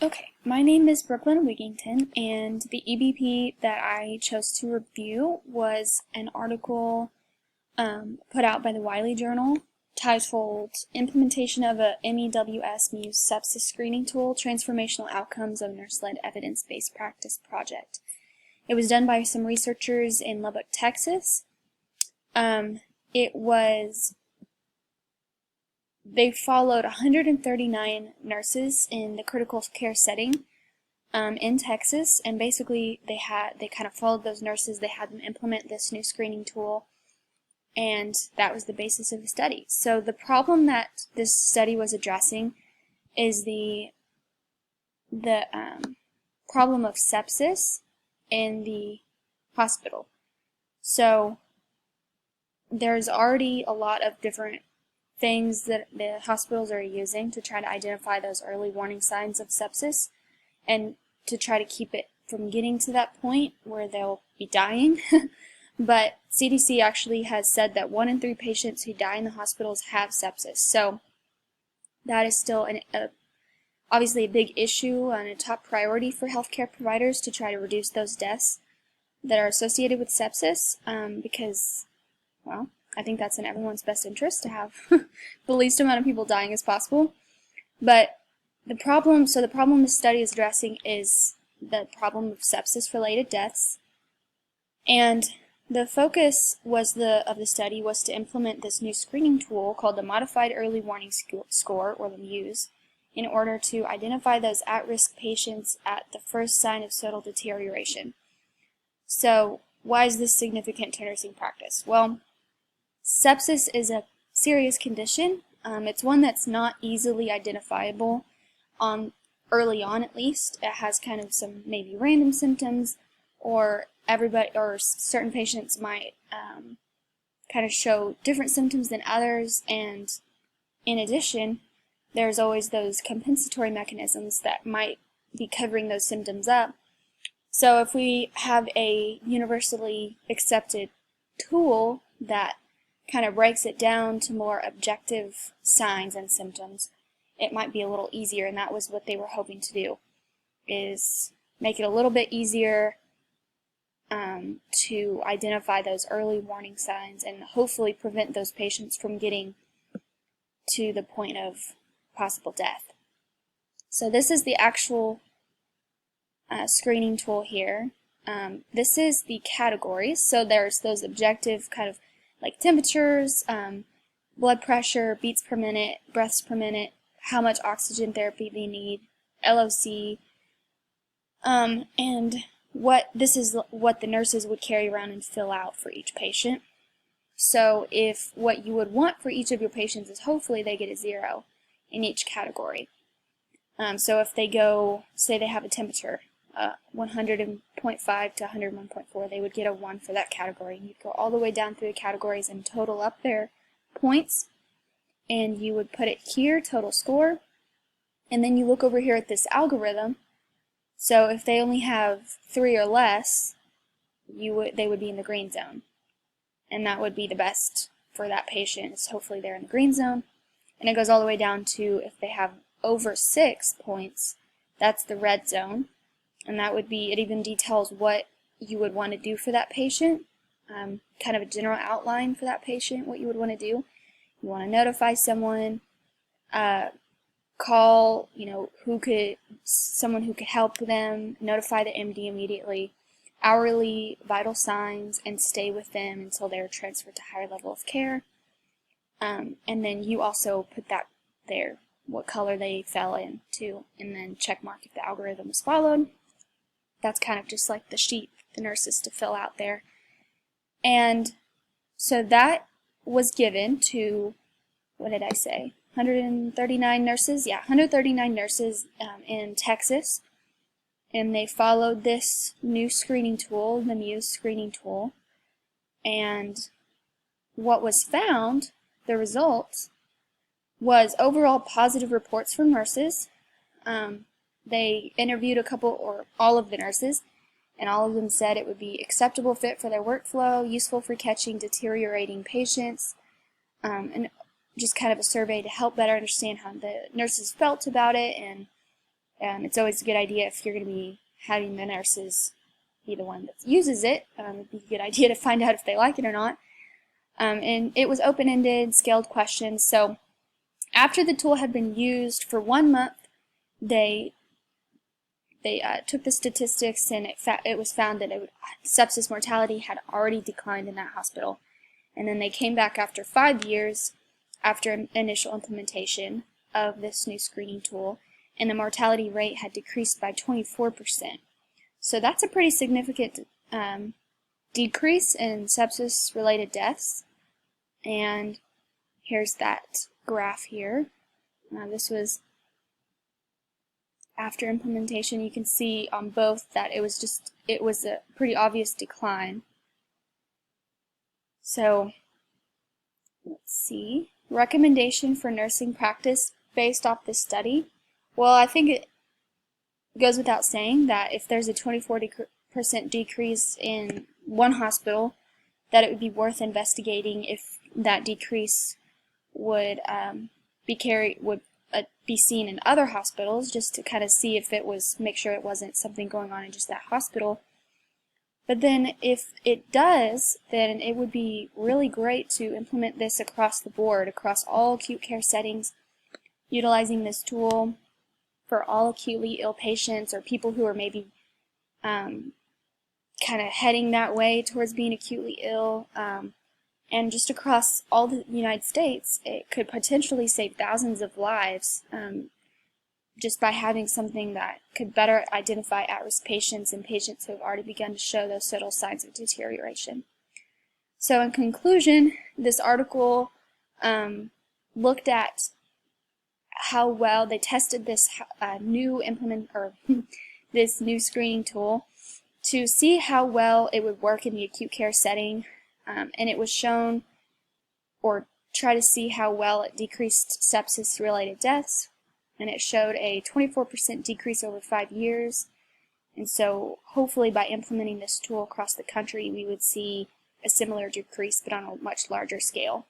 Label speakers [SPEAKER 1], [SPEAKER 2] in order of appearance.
[SPEAKER 1] Okay, my name is Brooklyn Wigington, and the EBP that I chose to review was an article put out by the Whitley Journal titled Implementation of a MEWS-Sepsis Screening Tool, Transformational Outcomes of Nurse-Led Evidence-Based Practice Project. It was done by some researchers in Lubbock, Texas. They followed 139 nurses in the critical care setting in Texas, and basically they kind of followed those nurses. They had them implement this new screening tool, and that was the basis of the study. So the problem that this study was addressing is the problem of sepsis in the hospital. So there's already a lot of different things that the hospitals are using to try to identify those early warning signs of sepsis and to try to keep it from getting to that point where they'll be dying. But CDC actually has said that 1 in 3 patients who die in the hospitals have sepsis. So that is still obviously a big issue and a top priority for healthcare providers to try to reduce those deaths that are associated with sepsis because, well, I think that's in everyone's best interest to have the least amount of people dying as possible. But the problem this study is addressing is the problem of sepsis-related deaths. And the focus of the study was to implement this new screening tool called the Modified Early Warning Score, or the MEWS, in order to identify those at-risk patients at the first sign of total deterioration. So why is this significant to nursing practice? Well, sepsis is a serious condition. It's one that's not easily identifiable early on, at least. It has kind of some maybe random symptoms, or certain patients might kind of show different symptoms than others, and in addition, there's always those compensatory mechanisms that might be covering those symptoms up. So if we have a universally accepted tool that kind of breaks it down to more objective signs and symptoms, it might be a little easier, and that was what they were hoping to do, is make it a little bit easier to identify those early warning signs and hopefully prevent those patients from getting to the point of possible death. So this is the actual screening tool here. This is the categories, so there's those objective kind of like temperatures, blood pressure, beats per minute, breaths per minute, how much oxygen therapy they need, LOC, and this is what the nurses would carry around and fill out for each patient. So if what you would want for each of your patients is hopefully they get a 0 in each category. So if they go, say they have a temperature, 100.5 to 101.4, they would get a 1 for that category. You'd go all the way down through the categories and total up their points, and you would put it here, total score, and then you look over here at this algorithm. So if they only have 3 or less, they would be in the green zone, and that would be the best for that patient. So hopefully they're in the green zone, and it goes all the way down to if they have over 6 points, that's the red zone. And that would be, it even details what you would want to do for that patient, kind of a general outline for that patient, what you would want to do. You want to notify someone, call, someone who could help them, notify the MD immediately, hourly vital signs, and stay with them until they're transferred to higher level of care. And then you also put that there, what color they fell into, and then check mark if the algorithm was followed. That's kind of just like the sheet the nurses to fill out there. And so that was given to, what did I say, 139 nurses? Yeah, 139 nurses in Texas. And they followed this new screening tool, the MEWS screening tool. And what was found, the results, was overall positive reports from nurses. They interviewed a couple or all of the nurses, and all of them said it would be acceptable fit for their workflow, useful for catching deteriorating patients, and just kind of a survey to help better understand how the nurses felt about it and It's always a good idea if you're going to be having the nurses be the one that uses it. It'd be a good idea to find out if they like it or not. And it was open-ended, scaled questions. So after the tool had been used for 1 month, they took the statistics, and it was found that sepsis mortality had already declined in that hospital. And then they came back after 5 years after initial implementation of this new screening tool, and the mortality rate had decreased by 24%. So that's a pretty significant decrease in sepsis-related deaths. And here's that graph here. This was after implementation. You can see on both that it was a pretty obvious decline. So let's see. Recommendation for nursing practice based off this study. Well, I think it goes without saying that if there's a 24% decrease in one hospital, that it would be worth investigating if that decrease would be seen in other hospitals, just to kind of see if make sure it wasn't something going on in just that hospital. But then if it does, then it would be really great to implement this across the board, across all acute care settings, utilizing this tool for all acutely ill patients or people who are maybe kind of heading that way towards being acutely ill. And just across all the United States, it could potentially save thousands of lives just by having something that could better identify at-risk patients and patients who have already begun to show those subtle signs of deterioration. So in conclusion, this article looked at how well they tested this this new screening tool to see how well it would work in the acute care setting, and it was shown, or try to see how well it decreased sepsis-related deaths, and it showed a 24% decrease over 5 years. And so hopefully by implementing this tool across the country, we would see a similar decrease, but on a much larger scale.